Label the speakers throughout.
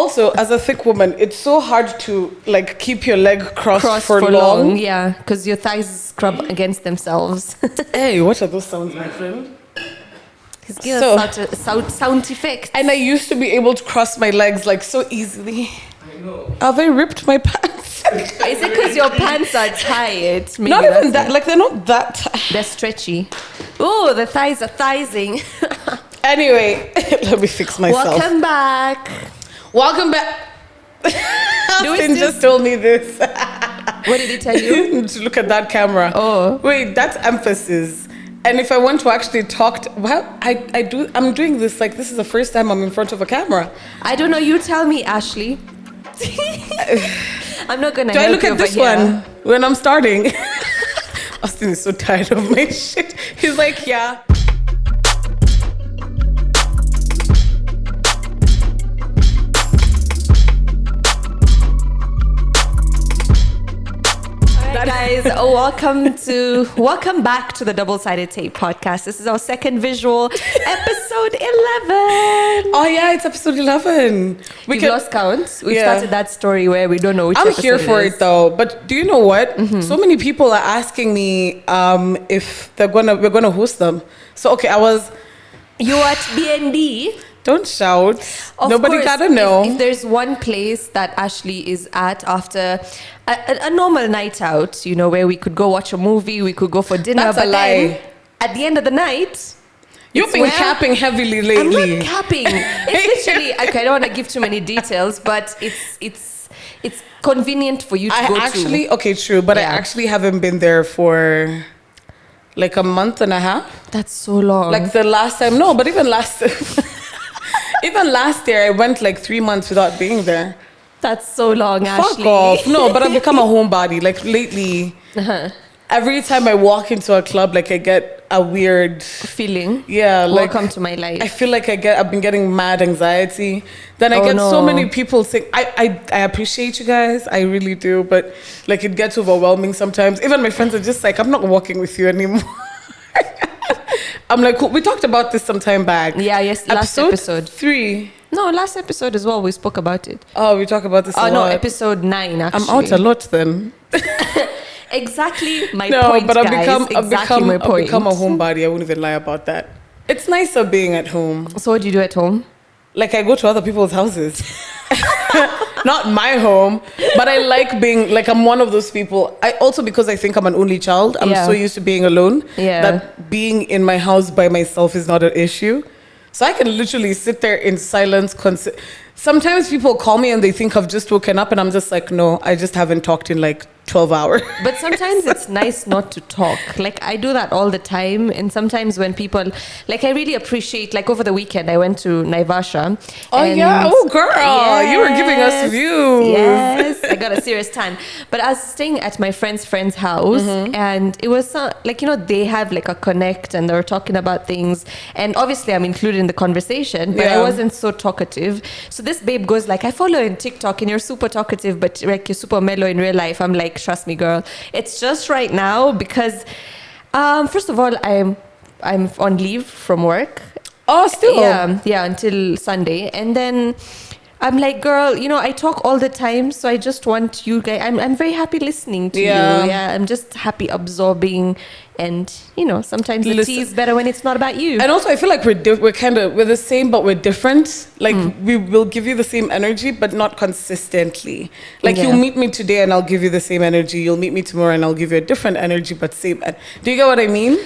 Speaker 1: also, as a thick woman, it's so hard to like keep your leg crossed for long.
Speaker 2: Yeah, because your thighs scrub against themselves.
Speaker 1: Hey, what are those sounds, my friend?
Speaker 2: He's giving us sound effects.
Speaker 1: And I used to be able to cross my legs like so easily.
Speaker 3: I know.
Speaker 1: Have they ripped my pants?
Speaker 2: Is it because your pants are tight? Maybe
Speaker 1: Not even that. Like, they're not that tight.
Speaker 2: They're stretchy. Oh, the thighs are thizing.
Speaker 1: Anyway, let me fix myself.
Speaker 2: Welcome back.
Speaker 1: Welcome back. Austin just told me this.
Speaker 2: What did he tell you?
Speaker 1: To look at that camera.
Speaker 2: Oh.
Speaker 1: Wait, that's emphasis. And if I want to actually talk, I'm doing this like this is the first time I'm in front of a camera.
Speaker 2: I don't know. You tell me, Ashley. I'm not gonna.
Speaker 1: Do I look at
Speaker 2: over
Speaker 1: this
Speaker 2: here.
Speaker 1: one when I'm starting? Austin is so tired of my shit. He's like, yeah.
Speaker 2: Guys, welcome back to the Double-Sided Tape podcast. This is our second visual, episode 11.
Speaker 1: Oh yeah, it's episode 11.
Speaker 2: We've lost count. We started that story where we don't know which
Speaker 1: I'm
Speaker 2: episode
Speaker 1: here for it though. But do you know what?
Speaker 2: Mm-hmm.
Speaker 1: So many people are asking me if we're gonna host them. So okay,
Speaker 2: You at BND?
Speaker 1: Don't shout.
Speaker 2: Of
Speaker 1: Nobody
Speaker 2: course,
Speaker 1: gotta know.
Speaker 2: If there's one place that Ashley is at after a normal night out, you know, where we could go watch a movie, we could go for dinner.
Speaker 1: That's a lie.
Speaker 2: Then, at the end of the night,
Speaker 1: You've been capping heavily lately.
Speaker 2: I'm not capping. It's literally, okay, I don't want to give too many details, but it's convenient for you to go to.
Speaker 1: Okay, true, but I actually haven't been there for like a month and a half.
Speaker 2: That's so long.
Speaker 1: Like the last time, no, but even last year, I went like 3 months without being there.
Speaker 2: That's so long, Ashley.
Speaker 1: Fuck off. No, but I've become a homebody. Like lately, every time I walk into a club, like I get a weird
Speaker 2: feeling.
Speaker 1: Yeah, like
Speaker 2: welcome to my life.
Speaker 1: I feel like I've been getting mad anxiety. Then I get so many people saying, I appreciate you guys, I really do, but like it gets overwhelming sometimes. Even my friends are just like, I'm not walking with you anymore. I'm like, cool. We talked about this some time back.
Speaker 2: Yeah, yes, last episode
Speaker 1: 3.
Speaker 2: No, last episode as well, we spoke about it.
Speaker 1: Oh, we talk about this a lot.
Speaker 2: Oh, no, episode 9, actually.
Speaker 1: I'm out a lot then.
Speaker 2: Exactly my point,
Speaker 1: but
Speaker 2: I've become
Speaker 1: a homebody. I won't even lie about that. It's nicer being at home.
Speaker 2: So what do you do at home?
Speaker 1: Like I go to other people's houses. Not my home, but I like being, like I'm one of those people. I also, because I think I'm an only child, I'm so used to being alone that being in my house by myself is not an issue. So I can literally sit there in silence. Sometimes people call me and they think I've just woken up and I'm just like, no, I just haven't talked in like 12 hours.
Speaker 2: But sometimes it's nice not to talk. Like I do that all the time. And sometimes when people, like I really appreciate, like over the weekend, I went to Naivasha.
Speaker 1: Oh yeah, oh girl,
Speaker 2: yes,
Speaker 1: you were giving us views.
Speaker 2: Yes, I got a serious tan. But I was staying at my friend's house and it was like, you know, they have like a connect and they were talking about things. And obviously I'm included in the conversation, but I wasn't so talkative. So this babe goes like, I follow you on TikTok and you're super talkative, but like you're super mellow in real life. I'm like, trust me, girl. It's just right now because, first of all, I'm on leave from work.
Speaker 1: Oh, still?
Speaker 2: Yeah, until Sunday. And then I'm like, girl, you know, I talk all the time, so I just want you guys. I'm very happy listening to you. Yeah, I'm just happy absorbing. And, you know, sometimes the tea is better when it's not about you.
Speaker 1: And also, I feel like we're the same, but we're different. Like, we will give you the same energy, but not consistently. Like, you'll meet me today and I'll give you the same energy. You'll meet me tomorrow and I'll give you a different energy, but same. Do you get what I mean?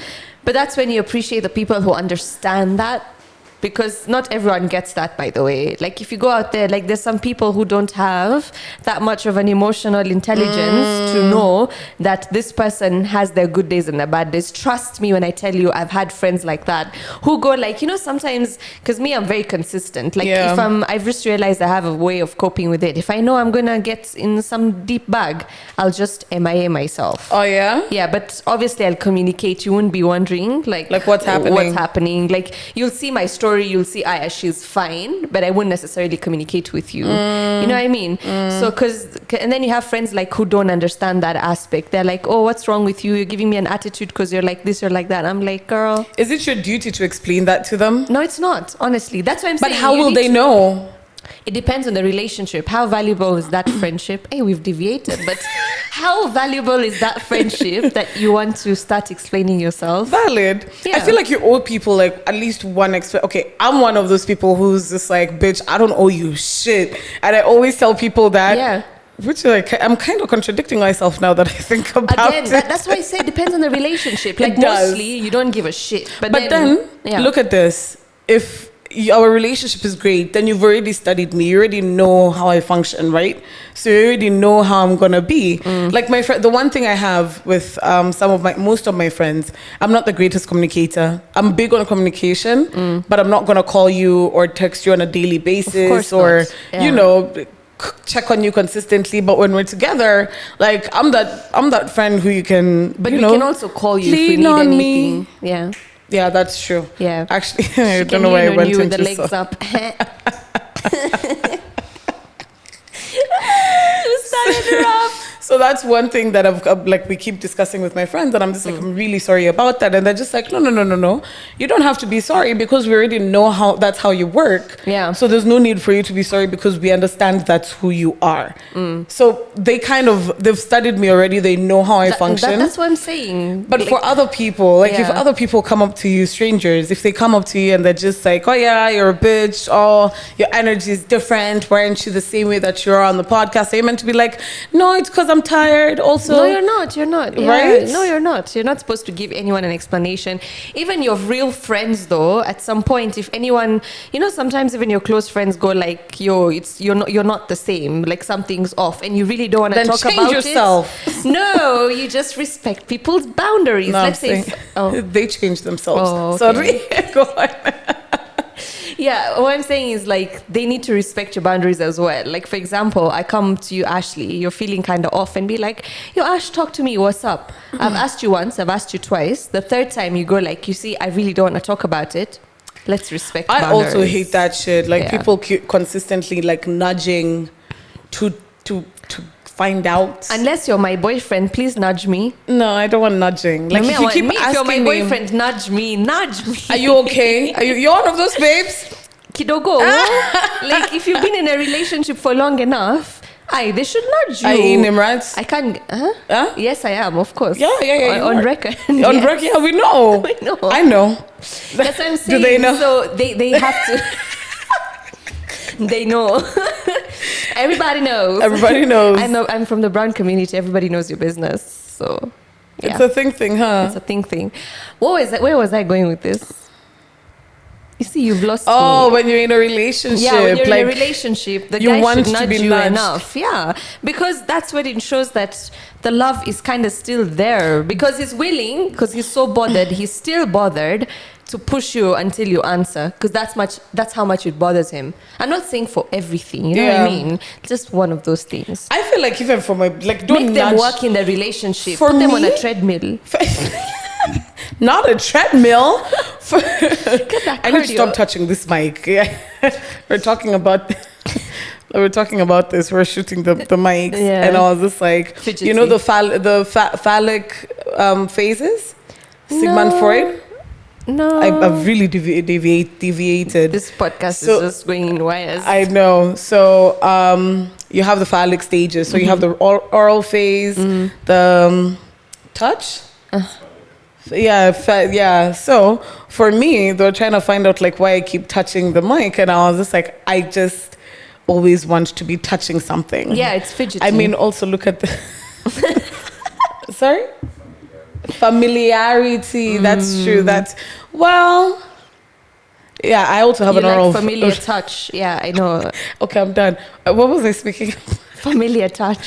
Speaker 2: But that's when you appreciate the people who understand that. Because not everyone gets that, by the way. Like, if you go out there, like, there's some people who don't have that much of an emotional intelligence to know that this person has their good days and their bad days. Trust me when I tell you, I've had friends like that who go like, you know, sometimes, because me, I'm very consistent. Like, if I've just realized I have a way of coping with it. If I know I'm going to get in some deep bag, I'll just MIA myself.
Speaker 1: Oh, yeah?
Speaker 2: Yeah, but obviously I'll communicate. You wouldn't be wondering, like
Speaker 1: what's happening?
Speaker 2: What's happening. Like, you'll see my story. You'll see, she's fine, but I wouldn't necessarily communicate with you. You know what I mean? So, and then you have friends like who don't understand that aspect. They're like, oh, what's wrong with you? You're giving me an attitude because you're like this, you're like that. I'm like, girl.
Speaker 1: Is it your duty to explain that to them?
Speaker 2: No, it's not. Honestly, that's what I'm saying.
Speaker 1: But how will they know?
Speaker 2: It depends on the relationship. How valuable is that friendship? Hey, we've deviated, but how valuable is that friendship that you want to start explaining yourself?
Speaker 1: Valid.
Speaker 2: Yeah.
Speaker 1: I feel like you owe people like at least one okay, I'm one of those people who's just like, bitch, I don't owe you shit. And I always tell people that.
Speaker 2: Yeah.
Speaker 1: Which like I'm kind of contradicting myself now that I think about
Speaker 2: Again,
Speaker 1: it.
Speaker 2: that's why I say it depends on the relationship. Like mostly you don't give a shit. But
Speaker 1: then look at this. If our relationship is great, then you've already studied me. You already know how I function, right? So you already know how I'm gonna be. Like my friend, the one thing I have with most of my friends, I'm not the greatest communicator. I'm big on communication, but I'm not gonna call you or text you on a daily basis or check on you consistently. But when we're together, like I'm that friend who you can.
Speaker 2: But we can also call you if we need anything. Me. Yeah.
Speaker 1: Yeah, that's true.
Speaker 2: Yeah.
Speaker 1: Actually, I don't know why I went into
Speaker 2: the legs up. You started rough.
Speaker 1: So that's one thing that like we keep discussing with my friends, and I'm just like, I'm really sorry about that. And they're just like, no. You don't have to be sorry because we already know that's how you work.
Speaker 2: Yeah.
Speaker 1: So there's no need for you to be sorry because we understand that's who you are. So they've studied me already. They know how I function.
Speaker 2: That's what I'm saying.
Speaker 1: But for other people, if other people come up to you, strangers, if they come up to you and they're just like, oh yeah, you're a bitch. Oh, your energy is different. Why aren't you the same way that you're on the podcast? They're meant to be like, no, it's because I'm tired also.
Speaker 2: No, you're not. Yeah,
Speaker 1: right?
Speaker 2: No, you're not. You're not supposed to give anyone an explanation. Even your real friends, though, at some point, if anyone, sometimes even your close friends go like, yo, you're not the same. Like something's off, and you really don't want to talk about
Speaker 1: yourself.
Speaker 2: it. No, you just respect people's boundaries.
Speaker 1: No,
Speaker 2: Let's say
Speaker 1: they change themselves.
Speaker 2: Oh, okay.
Speaker 1: Sorry, go on.
Speaker 2: Yeah, what I'm saying is like they need to respect your boundaries as well. Like for example, I come to you, Ashley, you're feeling kind of off and be like, yo, Ash, talk to me, what's up? I've asked you once, I've asked you twice. The third time you go like, you see, I really don't want to talk about it. Let's respect boundaries.
Speaker 1: I also hate that shit. Like people keep consistently like nudging to find out.
Speaker 2: Unless you're my boyfriend, please nudge me.
Speaker 1: No, I don't want nudging. Like if you keep asking
Speaker 2: if you're my boyfriend, nudge me.
Speaker 1: Are you okay? You're one of those babes?
Speaker 2: Kidogo. Like if you've been in a relationship for long enough, they should nudge you.
Speaker 1: Are you Nimrats?
Speaker 2: I can't. Huh? Yes, I am, of course.
Speaker 1: Yeah.
Speaker 2: On record.
Speaker 1: On record, yeah, we know.
Speaker 2: We know.
Speaker 1: I know.
Speaker 2: That's what I'm saying.
Speaker 1: Do they know?
Speaker 2: So they have to. They know. Everybody knows.
Speaker 1: Everybody knows.
Speaker 2: I know. I'm from the brown community. Everybody knows your business. So
Speaker 1: it's a thing, huh?
Speaker 2: It's a thing. Where was I going with this? You see, you've lost me.
Speaker 1: When you're in a relationship.
Speaker 2: Yeah, when you're in a relationship, the guy
Speaker 1: want
Speaker 2: should nudge
Speaker 1: to be
Speaker 2: you
Speaker 1: nudged.
Speaker 2: enough. Yeah, because that's what it shows that the love is kind of still there. Because he's willing, because he's so bothered, he's still bothered to push you until you answer. Because that's how much it bothers him. I'm not saying for everything, you know what I mean? Just one of those things.
Speaker 1: I feel like even for my don't
Speaker 2: make them
Speaker 1: nudge.
Speaker 2: work in the relationship.
Speaker 1: For
Speaker 2: Put them
Speaker 1: me?
Speaker 2: on a treadmill.
Speaker 1: Not a treadmill.
Speaker 2: Get that
Speaker 1: I need to
Speaker 2: cardio.
Speaker 1: stop touching this mic. Yeah. We're talking about this. We're shooting the mics, and I was just like,
Speaker 2: Fidgety.
Speaker 1: you know, the phallic phases. Sigmund Freud.
Speaker 2: No,
Speaker 1: I've really deviated.
Speaker 2: This podcast is just going in wires.
Speaker 1: I know. So you have the phallic stages. So you have the oral phase, the touch. Yeah. So for me, they were trying to find out like why I keep touching the mic, and I was just like, I just always want to be touching something.
Speaker 2: Yeah, it's fidgety.
Speaker 1: I mean, also look at the sorry, familiarity. That's true. Yeah, I also have an oral
Speaker 2: familiar touch. Yeah, I know.
Speaker 1: Okay, I'm done. What was I speaking?
Speaker 2: Familiar touch.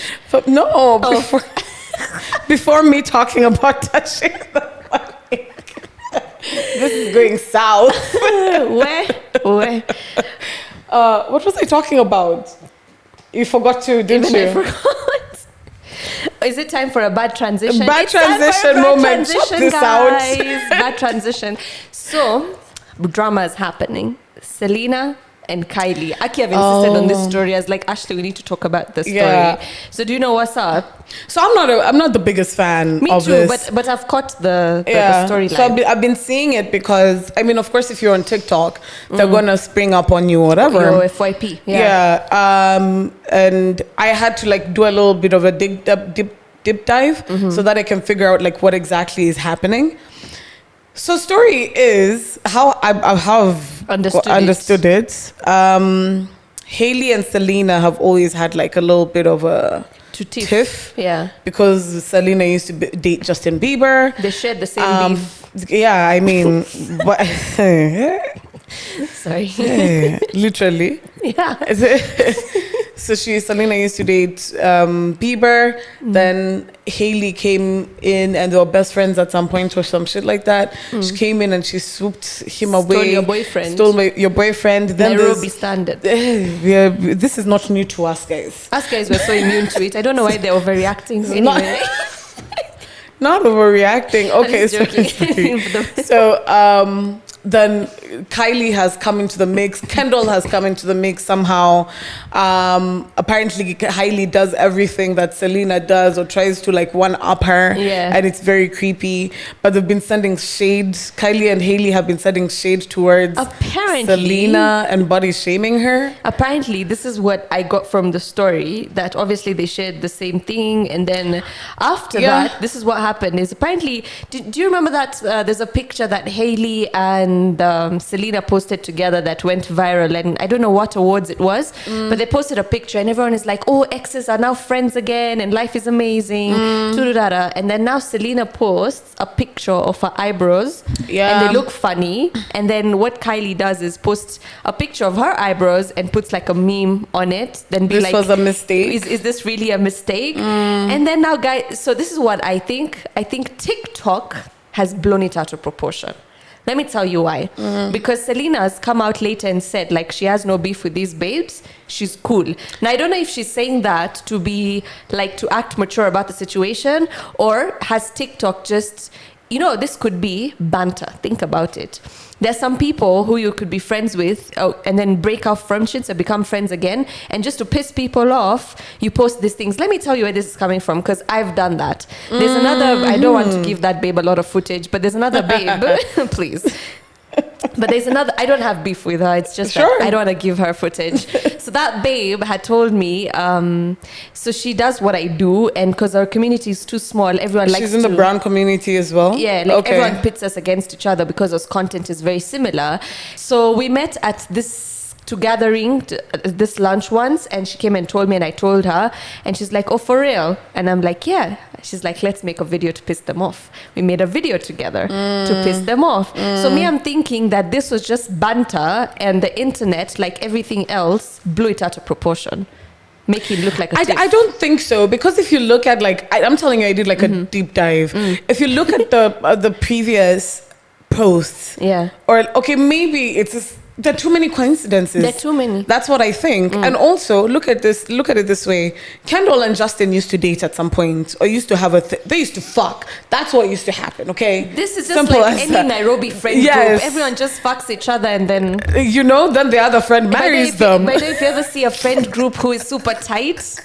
Speaker 1: Before me talking about touching the mic. This is going south.
Speaker 2: Where?
Speaker 1: What was I talking about? You forgot to, didn't you?
Speaker 2: I forgot. Is it time for a bad transition?
Speaker 1: Bad transition moment. Check this out.
Speaker 2: Bad transition. So, drama is happening. Selena and Kylie. Aki have insisted on this story. I was like, Ashley, we need to talk about this story. Yeah. So do you know what's up?
Speaker 1: So I'm not the biggest fan of this.
Speaker 2: Me too, but I've caught the storyline.
Speaker 1: So I've been seeing it because, I mean, of course, if you're on TikTok, they're going to spring up on you, whatever.
Speaker 2: Your FYP.
Speaker 1: Yeah. And I had to like do a little bit of a deep dive so that I can figure out like what exactly is happening. So story is how I've understood it. Hailey and Selena have always had like a little bit of a tiff.
Speaker 2: Yeah.
Speaker 1: Because Selena used to date Justin Bieber.
Speaker 2: They shared the same beef.
Speaker 1: Yeah, I mean,
Speaker 2: sorry.
Speaker 1: Literally.
Speaker 2: Yeah.
Speaker 1: So Selena used to date Bieber. Then Hailey came in and they were best friends at some point or some shit like that. She came in and she swooped him away.
Speaker 2: Stole your boyfriend.
Speaker 1: Stole your boyfriend. Then
Speaker 2: Nairobi standard.
Speaker 1: This is not new to us, guys.
Speaker 2: Us guys were so immune to it. I don't know why they're overreacting. Anyway.
Speaker 1: Not overreacting. Okay, so then Kylie has come into the mix. Kendall has come into the mix somehow. Apparently, Hailey does everything that Selena does or tries to like one-up her.
Speaker 2: Yeah.
Speaker 1: And it's very creepy. But they've been sending shade. Kylie and Hailey have been sending shade towards Selena and body shaming her.
Speaker 2: Apparently, this is what I got from the story, that obviously they shared the same thing. And then after that, this is what happened. Is apparently, do you remember that there's a picture that Hailey and Selena posted together that went viral, and I don't know what awards it was, but they posted a picture and everyone is like, oh, exes are now friends again and life is amazing. And then now Selena posts a picture of her eyebrows and they look funny, and then what Kylie does is post a picture of her eyebrows and puts like a meme on it, then be
Speaker 1: this
Speaker 2: like,
Speaker 1: was a mistake.
Speaker 2: Is this really a mistake? And then now guys, so this is what I think TikTok has blown it out of proportion. Let me tell you why. Because Selena has come out later and said, like, she has no beef with these babes. She's cool. Now, I don't know if she's saying that to be, like, to act mature about the situation, or has TikTok just, this could be banter. Think about it. There's some people who you could be friends with and then break off friendships and become friends again. And just to piss people off, you post these things. Let me tell you where this is coming from, because I've done that. There's another, I don't want to give that babe a lot of footage, but there's another babe, please. But there's another, I don't have beef with her. It's just that I don't want to give her footage. So that babe had told me, so she does what I do, and because our community is too small, everyone likes to...
Speaker 1: She's in the brown community as well?
Speaker 2: Yeah, everyone pits us against each other because our content is very similar. So we met at this gathering, this lunch once, and she came and told me, and I told her, and she's like, oh, for real? And I'm like, yeah. She's like, let's make a video to piss them off. We made a video together to piss them off. So me, I'm thinking that this was just banter, and the internet, like everything else, blew it out of proportion, making it look like a tiff.
Speaker 1: I don't think so, because if you look at like, I'm telling you, I did like a deep dive. If you look at the previous posts, or okay, maybe it's just, there are too many coincidences.
Speaker 2: There are too many.
Speaker 1: That's what I think. And also, look at it this way. Kendall and Justin used to date at some point, or used to have they used to fuck. That's what used to happen, okay?
Speaker 2: This is just simple, like any Nairobi friend group. Everyone just fucks each other, and then...
Speaker 1: then the other friend marries them.
Speaker 2: But if you ever see a friend group who is super tight,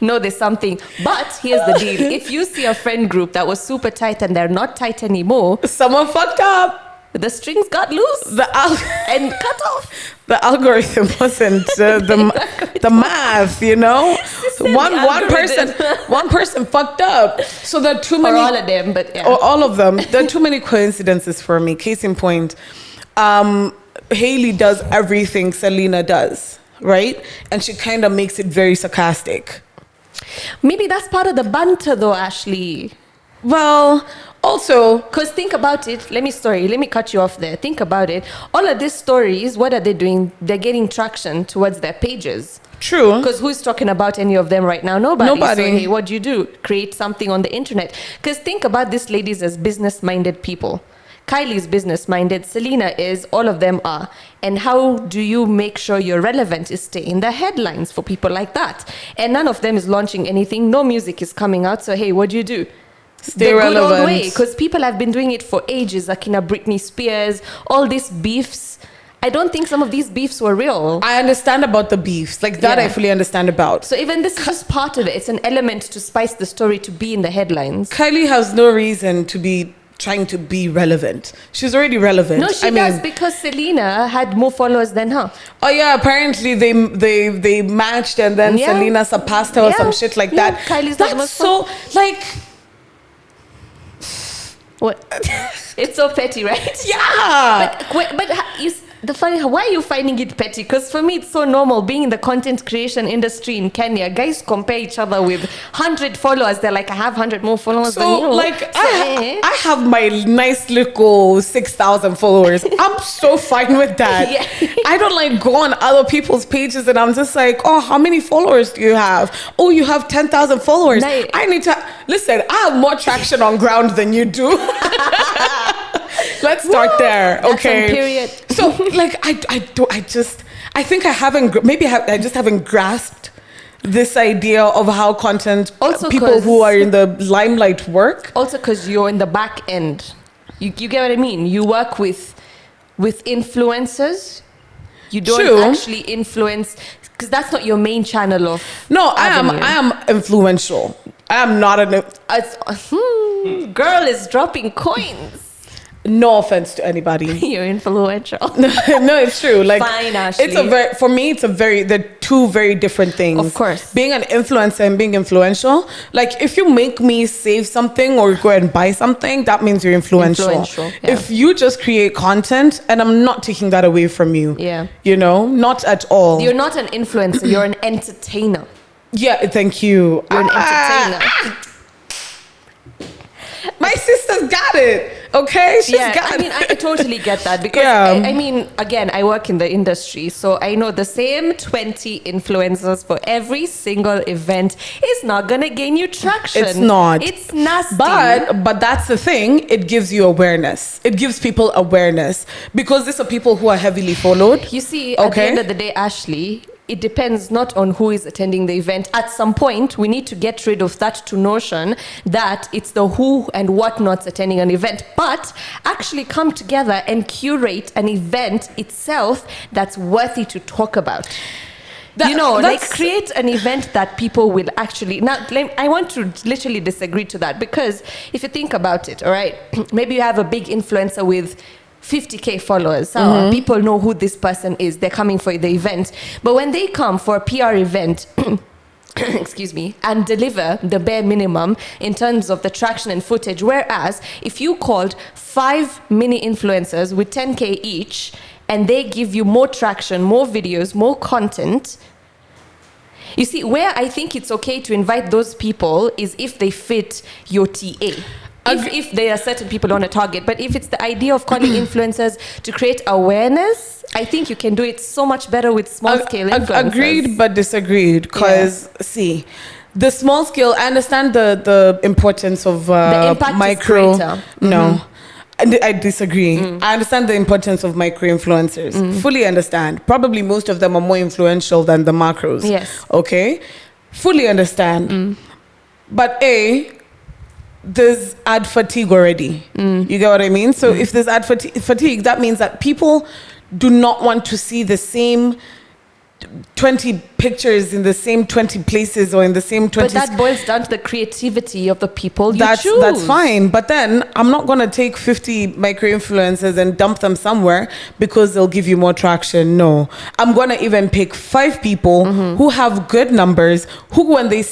Speaker 2: no, there's something. But here's the deal. If you see a friend group that was super tight and they're not tight anymore...
Speaker 1: Someone fucked up.
Speaker 2: The strings got loose and cut off.
Speaker 1: The algorithm wasn't the math, One person fucked up. So there are too many.
Speaker 2: Or all of them, but yeah.
Speaker 1: Or all of them. There are too many coincidences for me. Case in point, Hailey does everything Selena does, right? And she kind of makes it very sarcastic.
Speaker 2: Maybe that's part of the banter, though, Ashley.
Speaker 1: Well, also,
Speaker 2: because think about it. Let me cut you off there. Think about it. All of these stories, what are they doing? They're getting traction towards their pages.
Speaker 1: True.
Speaker 2: Because who's talking about any of them right now? Nobody. So, hey, what do you do? Create something on the internet. Because think about these ladies as business-minded people. Kylie's business-minded. Selena is. All of them are. And how do you make sure you're relevant is stay in the headlines for people like that. And none of them is launching anything. No music is coming out. So, hey, what do you do?
Speaker 1: Stay relevant.
Speaker 2: Good old way, because people have been doing it for ages, like in a Britney Spears, all these beefs. I don't think some of these beefs were real.
Speaker 1: I understand about the beefs. Like that I fully understand about.
Speaker 2: So even this is just part of it. It's an element to spice the story to be in the headlines.
Speaker 1: Kylie has no reason to be trying to be relevant. She's already relevant.
Speaker 2: No, she does because Selena had more followers than her.
Speaker 1: Oh yeah, apparently they matched and then Selena surpassed her or some shit like that.
Speaker 2: Kylie's
Speaker 1: That's
Speaker 2: not
Speaker 1: so like
Speaker 2: what? It's so petty, right?
Speaker 1: Yeah.
Speaker 2: But why are you finding it petty? Because for me, it's so normal being in the content creation industry in Kenya. Guys compare each other with 100 followers. They're like, I have 100 more followers than you.
Speaker 1: I have my nice little 6,000 followers. I'm so fine with that. I don't like go on other people's pages and I'm just like, oh, how many followers do you have? Oh, you have 10,000 followers. I need to listen. I have more traction on ground than you do. Let's start there, okay?
Speaker 2: Period.
Speaker 1: So, like, I think I just haven't grasped this idea of how content people who are in the limelight work.
Speaker 2: Also, because you're in the back end, you get what I mean. You work with influencers. You don't actually influence because that's not your main channel of.
Speaker 1: No, avenue. I am influential. I am not
Speaker 2: girl is dropping coins.
Speaker 1: No offense to anybody.
Speaker 2: You're influential.
Speaker 1: No, it's true. Like,
Speaker 2: fine, Ashley.
Speaker 1: They're two very different things.
Speaker 2: Of course.
Speaker 1: Being an influencer and being influential. Like, if you make me save something or go and buy something, that means you're influential. If you just create content, and I'm not taking that away from you.
Speaker 2: Yeah.
Speaker 1: You know, not at all.
Speaker 2: You're not an influencer. You're an entertainer.
Speaker 1: Yeah, thank you.
Speaker 2: You're an entertainer.
Speaker 1: My sister's got it. Okay, she's got it.
Speaker 2: I mean, I totally get that because I mean, again, I work in the industry, so I know the same 20 influencers for every single event is not gonna gain you traction.
Speaker 1: It's not.
Speaker 2: It's nasty.
Speaker 1: But that's the thing. It gives you awareness. It gives people awareness because these are people who are heavily followed.
Speaker 2: You see, at the end of the day, Ashley, it depends not on who is attending the event. At some point, we need to get rid of that notion that it's the who and whatnots attending an event, but actually come together and curate an event itself that's worthy to talk about. Create an event that people will actually... Now, I want to literally disagree to that because if you think about it, all right, maybe you have a big influencer with 50K followers. So people know who this person is. They're coming for the event. But when they come for a PR event, excuse me, and deliver the bare minimum in terms of the traction and footage, whereas if you called 5 mini influencers with 10K each, and they give you more traction, more videos, more content, you see, where I think it's okay to invite those people is if they fit your TA. If there are certain people on a target, but if it's the idea of calling influencers to create awareness, I think you can do it so much better with small scale influencers. Agreed,
Speaker 1: but disagreed. Because see, the small scale, I understand the importance of
Speaker 2: the impact
Speaker 1: micro.
Speaker 2: Is greater.
Speaker 1: No, I disagree. I understand the importance of micro influencers. Fully understand. Probably most of them are more influential than the macros.
Speaker 2: Yes.
Speaker 1: Okay. Fully understand. But there's ad fatigue already. You get what I mean? So if there's ad fatigue, that means that people do not want to see the same 20 pictures in the same 20 places or in the same 20...
Speaker 2: But that boils down to the creativity of the people you choose.
Speaker 1: That's fine. But then I'm not going to take 50 micro-influencers and dump them somewhere because they'll give you more traction. No. I'm going to even pick 5 people who have good numbers, who when they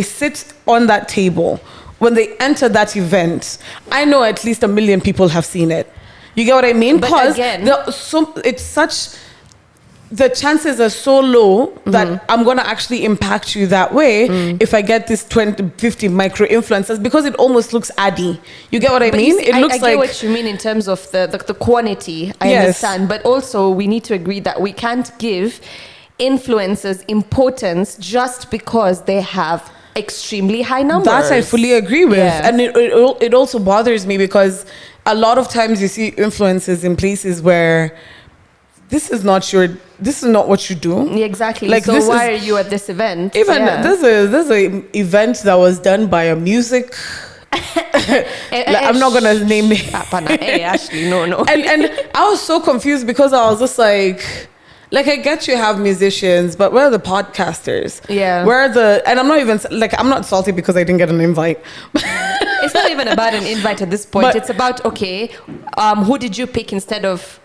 Speaker 1: sit on that table... When they enter that event, I know at least 1 million people have seen it. You get what I mean? Because the chances are so low that I'm going to actually impact you that way if I get this 50 micro influencers because it almost looks addy. You get what I mean?
Speaker 2: See, I get what you mean in terms of the quantity. I understand. But also we need to agree that we can't give influencers importance just because they have extremely high numbers.
Speaker 1: That I fully agree with. And it also bothers me because a lot of times you see influencers in places where this is not what you do.
Speaker 2: Exactly. Like, so why are you at this event?
Speaker 1: Even there's a event that was done by a music I'm not gonna name names.
Speaker 2: Hey, Ashley, no.
Speaker 1: And I was so confused because I was just like I get you have musicians, but where are the podcasters?
Speaker 2: Yeah.
Speaker 1: Where are the, and I'm not even, I'm not salty because I didn't get an invite.
Speaker 2: It's not even about an invite at this point. It's about, okay, who did you pick instead of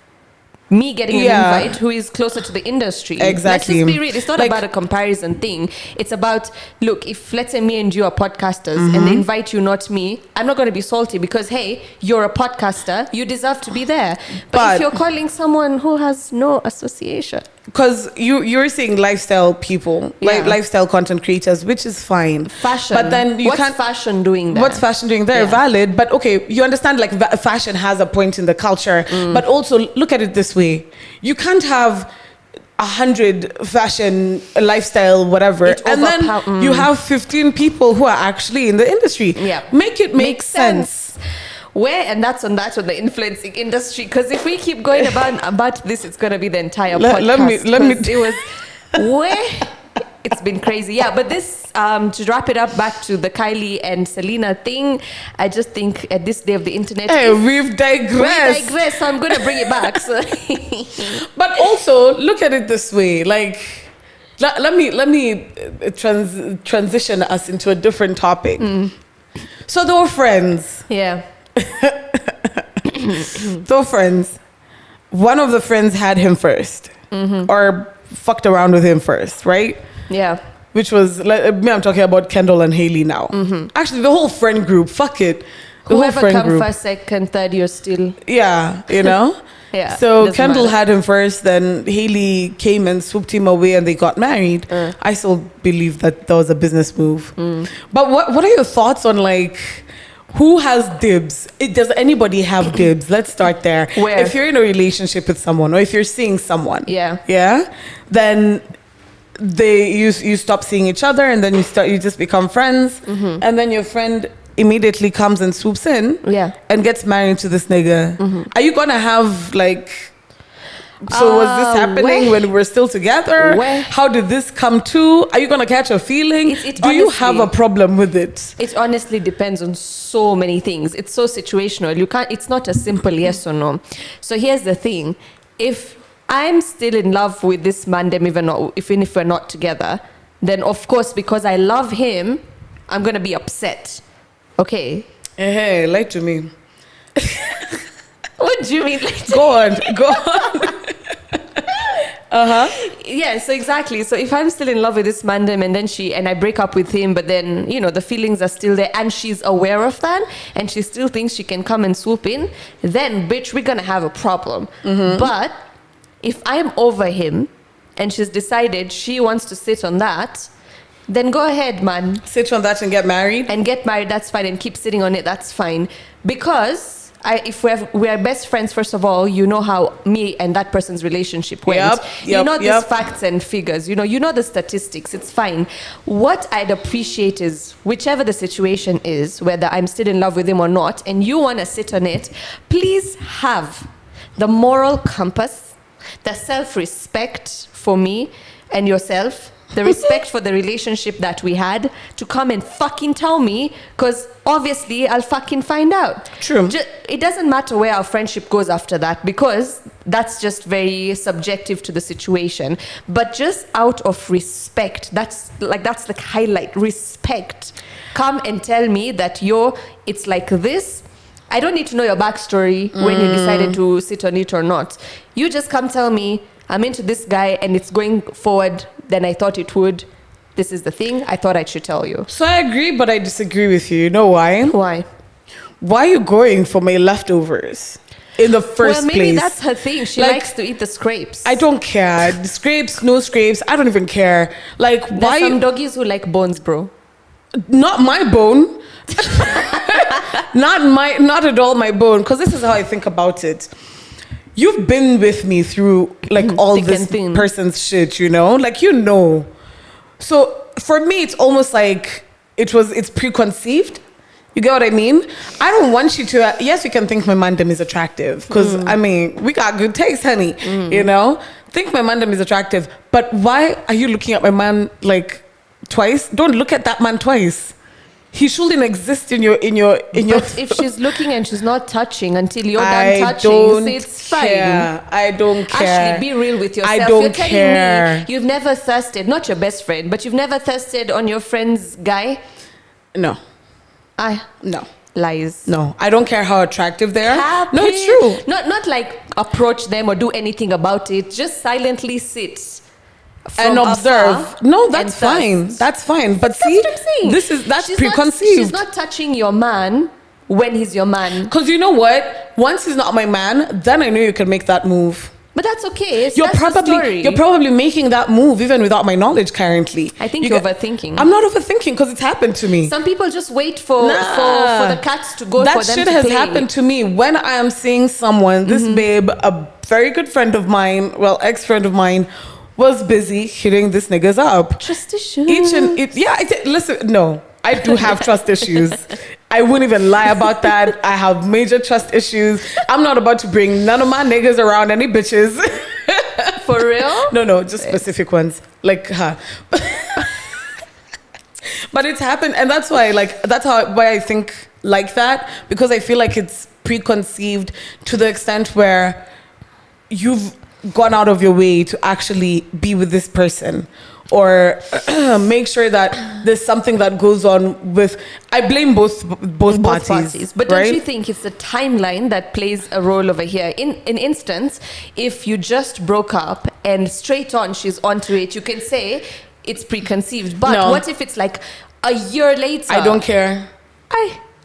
Speaker 2: me getting an invite, who is closer to the industry?
Speaker 1: Exactly.
Speaker 2: Let's just be real. It's not about a comparison thing. It's about, look, if let's say me and you are podcasters and they invite you, not me, I'm not going to be salty because, hey, you're a podcaster. You deserve to be there. But if you're calling someone who has no association.
Speaker 1: Because you're saying lifestyle people, like lifestyle content creators, which is fine.
Speaker 2: Fashion.
Speaker 1: But then you can't...
Speaker 2: What's fashion doing there?
Speaker 1: What's fashion doing there? Valid. But okay, you understand like fashion has a point in the culture. But also look at it this way. You can't have 100 fashion, lifestyle, whatever. And then you have 15 people who are actually in the industry.
Speaker 2: Yeah.
Speaker 1: Make it make sense.
Speaker 2: And that's on the influencing industry, because if we keep going about this, it's going to be the entire podcast.
Speaker 1: Let me
Speaker 2: it was it's been crazy. Yeah, but this to wrap it up, back to the Hailey and Selena thing, I just think at this day of the internet,
Speaker 1: we've digressed.
Speaker 2: So I'm going to bring it back. So.
Speaker 1: But also look at it this way, like let me transition us into a different topic. So they were friends.
Speaker 2: Yeah.
Speaker 1: So friends, one of the friends had him first, or fucked around with him first, right?
Speaker 2: Yeah.
Speaker 1: Which was, I'm talking about Kendall and Hailey now. Actually, the whole friend group, fuck it.
Speaker 2: Whoever come first, second, third, you're still...
Speaker 1: Yeah, you know?
Speaker 2: Yeah.
Speaker 1: So Kendall had him first, then Hailey came and swooped him away and they got married. I still believe that was a business move. But what are your thoughts on like... Who has dibs? Does anybody have dibs? Let's start there.
Speaker 2: Where?
Speaker 1: If you're in a relationship with someone, or if you're seeing someone,
Speaker 2: yeah,
Speaker 1: then you stop seeing each other, and then you just become friends, and then your friend immediately comes and swoops in, and gets married to this nigga. Are you gonna have like? So was this happening when we're still together? How did this come to? Are you going to catch a feeling? Do you have a problem with it?
Speaker 2: It honestly depends on so many things. It's so situational. It's not a simple yes or no. So here's the thing. If I'm still in love with this man, even if we're not together, then of course, because I love him, I'm going to be upset. Okay.
Speaker 1: Hey, lie to me.
Speaker 2: What do you mean?
Speaker 1: Go on.
Speaker 2: Yeah, so exactly. So if I'm still in love with this mandem and then I break up with him, but then, you know, the feelings are still there and she's aware of that and she still thinks she can come and swoop in, then, bitch, we're going to have a problem. But if I'm over him and she's decided she wants to sit on that, then go ahead, man.
Speaker 1: Sit on that and get married?
Speaker 2: And get married, that's fine. And keep sitting on it, that's fine. Because... if we are best friends, first of all, you know how me and that person's relationship went. You know these facts and figures. You know the statistics. It's fine. What I'd appreciate is, whichever the situation is, whether I'm still in love with him or not, and you want to sit on it, please have the moral compass, the self-respect for me and yourself, the respect for the relationship that we had, to come and fucking tell me, because obviously I'll fucking find out.
Speaker 1: True.
Speaker 2: It doesn't matter where our friendship goes after that, because that's just very subjective to the situation. But just out of respect, that's the highlight, respect. Come and tell me that it's like this. I don't need to know your backstory when you decided to sit on it or not. You just come tell me, I'm into this guy and it's going forward than I thought it would. This is the thing. I thought I should tell you.
Speaker 1: So I agree, but I disagree with you. You know why?
Speaker 2: Why?
Speaker 1: Why are you going for my leftovers in the first place?
Speaker 2: Well, maybe that's her thing. She likes to eat the scrapes.
Speaker 1: I don't care. The scrapes, no scrapes. I don't even care. Like,
Speaker 2: There's
Speaker 1: why?
Speaker 2: some doggies who like bones, bro.
Speaker 1: Not my bone. Not at all my bone. Because this is how I think about it. You've been with me through like all this person's shit, you know? Like, you know. So for me, it's almost like it's preconceived. You get what I mean? I don't want you to, yes, you can think my mandem is attractive. Because, I mean, we got good taste, honey. You know? Think my mandem is attractive. But why are you looking at my man like twice? Don't look at that man twice. he shouldn't exist in your
Speaker 2: But if she's looking and she's not touching until you're done touching, it's fine.
Speaker 1: I don't care.
Speaker 2: Ashley, be real with yourself.
Speaker 1: I don't
Speaker 2: You're telling
Speaker 1: care.
Speaker 2: me you've never thirsted, not your best friend, but you've never thirsted on your friend's guy?
Speaker 1: No.
Speaker 2: No. Lies.
Speaker 1: No, I don't care how attractive they are.
Speaker 2: Happy.
Speaker 1: No, it's true.
Speaker 2: Not like approach them or do anything about it. Just silently sit
Speaker 1: And observe. No, that's fine. That's fine. But
Speaker 2: That's
Speaker 1: see,
Speaker 2: what I'm saying.
Speaker 1: that's
Speaker 2: She's
Speaker 1: preconceived.
Speaker 2: She's not touching your man when he's your man.
Speaker 1: Because you know what? Once he's not my man, then I know you can make that move.
Speaker 2: But that's okay.
Speaker 1: You're probably making that move even without my knowledge currently.
Speaker 2: I think you're overthinking.
Speaker 1: I'm not overthinking because it's happened to me.
Speaker 2: Some people just wait for the cats to go for them to play.
Speaker 1: That shit has happened to me when I am seeing someone, this babe, a very good friend of mine, well, ex-friend of mine, was busy hitting this niggas up.
Speaker 2: Trust issues.
Speaker 1: Listen, no, I do have trust issues. I wouldn't even lie about that. I have major trust issues. I'm not about to bring none of my niggas around any bitches.
Speaker 2: For real?
Speaker 1: No, just specific ones. Like her. But it's happened, and that's why, why I think like that, because I feel like it's preconceived to the extent where you've gone out of your way to actually be with this person, or make sure that there's something that goes on with. I blame both parties.
Speaker 2: But
Speaker 1: right?
Speaker 2: don't you think it's the timeline that plays a role over here? In instance, if you just broke up and straight on she's onto it, you can say it's preconceived. But what if it's like a year later?
Speaker 1: I don't care.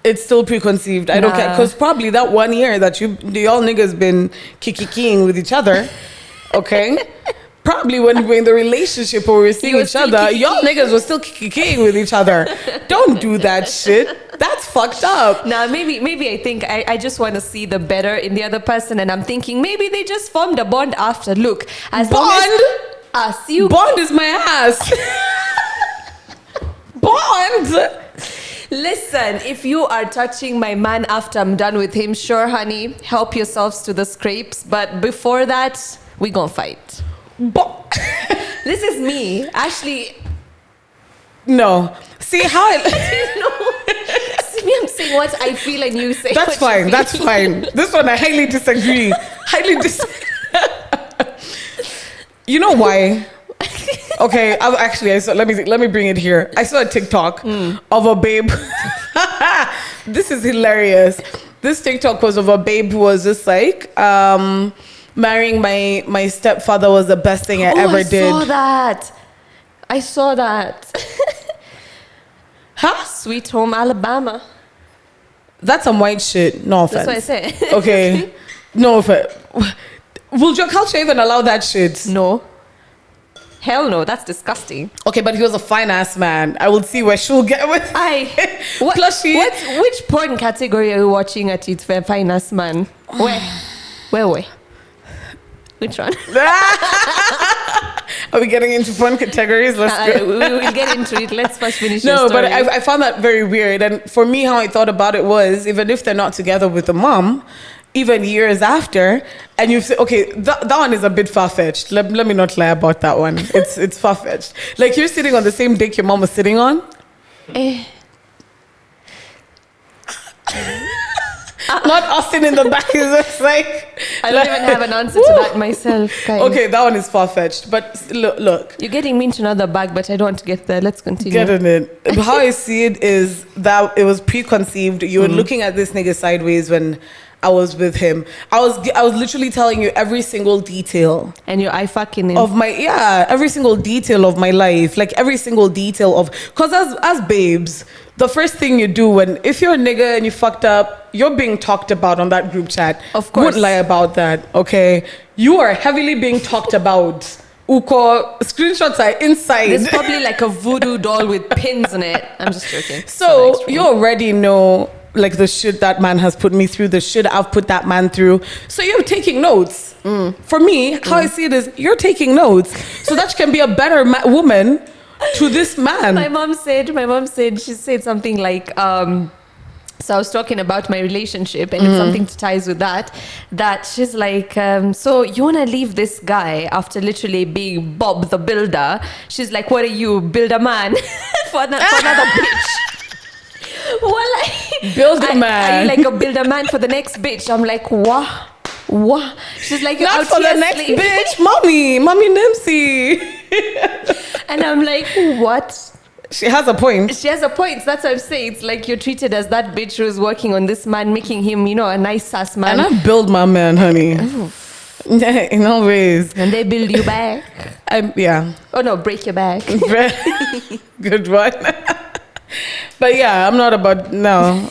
Speaker 1: It's still preconceived. I don't care, because probably that 1 year that y'all niggas been kikiing with each other, okay? Probably when we're in the relationship or we're seeing each other, y'all niggas were still kikiing with each other. Don't do that shit. That's fucked up.
Speaker 2: Now, maybe I think I just want to see the better in the other person, and I'm thinking maybe they just formed a bond after. Look, as
Speaker 1: bond? Bond is my ass. Bond?
Speaker 2: Listen, if you are touching my man after I'm done with him, sure, honey, help yourselves to the scrapes. But before that, we gonna fight. This is me, Ashley.
Speaker 1: No. See how I...
Speaker 2: See me, I'm saying what I feel and you say
Speaker 1: That's fine. That's fine. This one, I highly disagree. You know why? Okay, I saw, let me bring it here. I saw a TikTok of a babe. This is hilarious. This TikTok was of a babe who was just like, marrying my stepfather was the best thing I ever did.
Speaker 2: I saw that.
Speaker 1: Huh?
Speaker 2: Sweet Home Alabama.
Speaker 1: That's some white shit. No offense.
Speaker 2: That's what I said.
Speaker 1: Okay. No offense. Will your culture even allow that shit?
Speaker 2: No. Hell no, that's disgusting.
Speaker 1: Okay, but he was a fine ass man. I will see where she'll get with. Plus
Speaker 2: which porn category are you watching at it for fine ass man? Where? Which one?
Speaker 1: Are we getting into fun categories? Let's go.
Speaker 2: We'll get into it. Let's first finish
Speaker 1: No, but I found that very weird. And for me, how I thought about it was, even if they're not together with the mom, even years after, and you say, okay, that one is a bit far-fetched. Let me not lie about that one. It's far-fetched. Like, you're sitting on the same dick your mom was sitting on. Not Austin in the back is just like...
Speaker 2: I don't even have an answer to that myself.
Speaker 1: Okay, that one is far-fetched. But look.
Speaker 2: You're getting me into another bag, but I don't want to get there. Let's continue.
Speaker 1: Get in it. How I see it is that it was preconceived. You were looking at this nigga sideways when I was with him. I was literally telling you every single detail.
Speaker 2: And your eye fucking in.
Speaker 1: Of my, every single detail of my life. Like every single detail of, because as babes, the first thing you do if you're a nigga and you fucked up, you're being talked about on that group chat.
Speaker 2: Of course.
Speaker 1: Wouldn't lie about that, okay? You are heavily being talked about. Uko, screenshots are inside.
Speaker 2: There's probably like a voodoo doll with pins in it. I'm just joking.
Speaker 1: So you already know like the shit that man has put me through, the shit I've put that man through. So you're taking notes. For me, how I see it is you're taking notes so that you can be a better woman to this man.
Speaker 2: My mom said, she said something like, so I was talking about my relationship and it's something to ties with that she's like, so you want to leave this guy after literally being Bob the Builder? She's like, what are you, build a man for another bitch?
Speaker 1: Build a man.
Speaker 2: Are you like a build a man for the next bitch? I'm like, what? What? She's like,
Speaker 1: not for the next bitch, mommy Nimsy.
Speaker 2: And I'm like, what?
Speaker 1: She has a point.
Speaker 2: She has a point. That's what I'm saying. It's like you're treated as that bitch who's working on this man, making him, a nice ass man.
Speaker 1: And I build my man, honey. In all ways.
Speaker 2: And they build you back.
Speaker 1: Yeah.
Speaker 2: Oh no, break your back.
Speaker 1: Good one. But yeah, I'm not about no.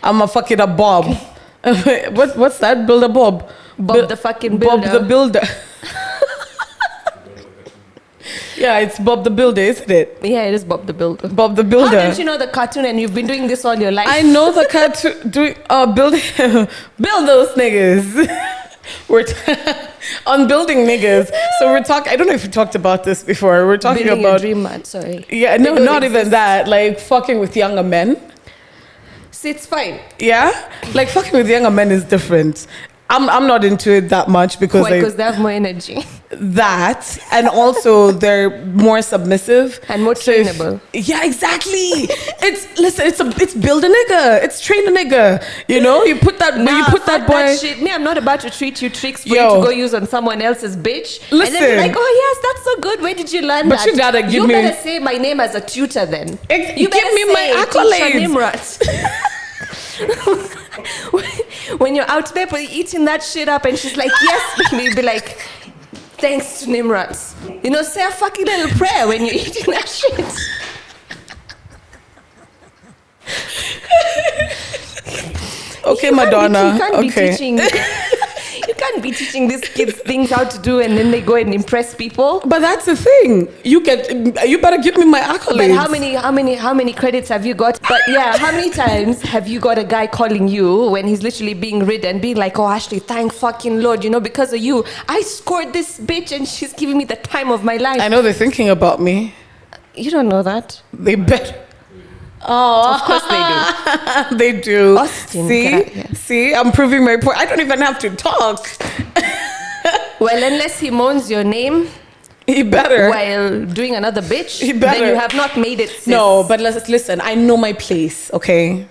Speaker 1: I'm a fucking a Bob. What's that? Build a Bob.
Speaker 2: Bob the fucking builder.
Speaker 1: Bob the builder. Yeah, it's Bob the Builder, isn't it?
Speaker 2: Yeah, it is Bob the Builder.
Speaker 1: Bob the Builder.
Speaker 2: How don't you know the cartoon and you've been doing this all your life?
Speaker 1: I know the cartoon. Build those niggas. We're on building niggas. So we're talking. I don't know if we talked about this before. We're talking
Speaker 2: building
Speaker 1: about
Speaker 2: your dream man. Sorry.
Speaker 1: Yeah, no, not even that. Like fucking with younger men.
Speaker 2: See, it's fine.
Speaker 1: Yeah, like fucking with younger men is different. I'm not into it that much because
Speaker 2: they have more energy.
Speaker 1: That, and also they're more submissive
Speaker 2: and more trainable.
Speaker 1: Yeah, exactly. It's build a nigga. It's train a nigga. You put that boy.
Speaker 2: That shit. Me, I'm not about to treat you tricks for you to go use on someone else's bitch.
Speaker 1: Listen.
Speaker 2: And then be like, oh yes, that's so good. Where did you learn that?
Speaker 1: But you gotta give me.
Speaker 2: You better say my name as a tutor then.
Speaker 1: You give me my accolades.
Speaker 2: When you're out there eating that shit up and she's like, yes, baby, be like, thanks to Nimrat. Say a fucking little prayer when you're eating that shit.
Speaker 1: Okay, Madonna.
Speaker 2: You can't be teaching these kids things how to do and then they go and impress people.
Speaker 1: But that's the thing. You better give me my accolades.
Speaker 2: But how many credits have you got? But yeah, how many times have you got a guy calling you when he's literally being ridden, being like, oh Ashley, thank fucking Lord, because of you, I scored this bitch and she's giving me the time of my life.
Speaker 1: I know they're thinking about me.
Speaker 2: You don't know that.
Speaker 1: They bet. Oh,
Speaker 2: of course
Speaker 1: they do. They do.
Speaker 2: Austin,
Speaker 1: See, I'm proving my point. I don't even have to talk.
Speaker 2: Well, unless he moans your name,
Speaker 1: he better.
Speaker 2: While doing another bitch,
Speaker 1: he better.
Speaker 2: Then you have not made it. Sis.
Speaker 1: No, but listen. I know my place. Okay.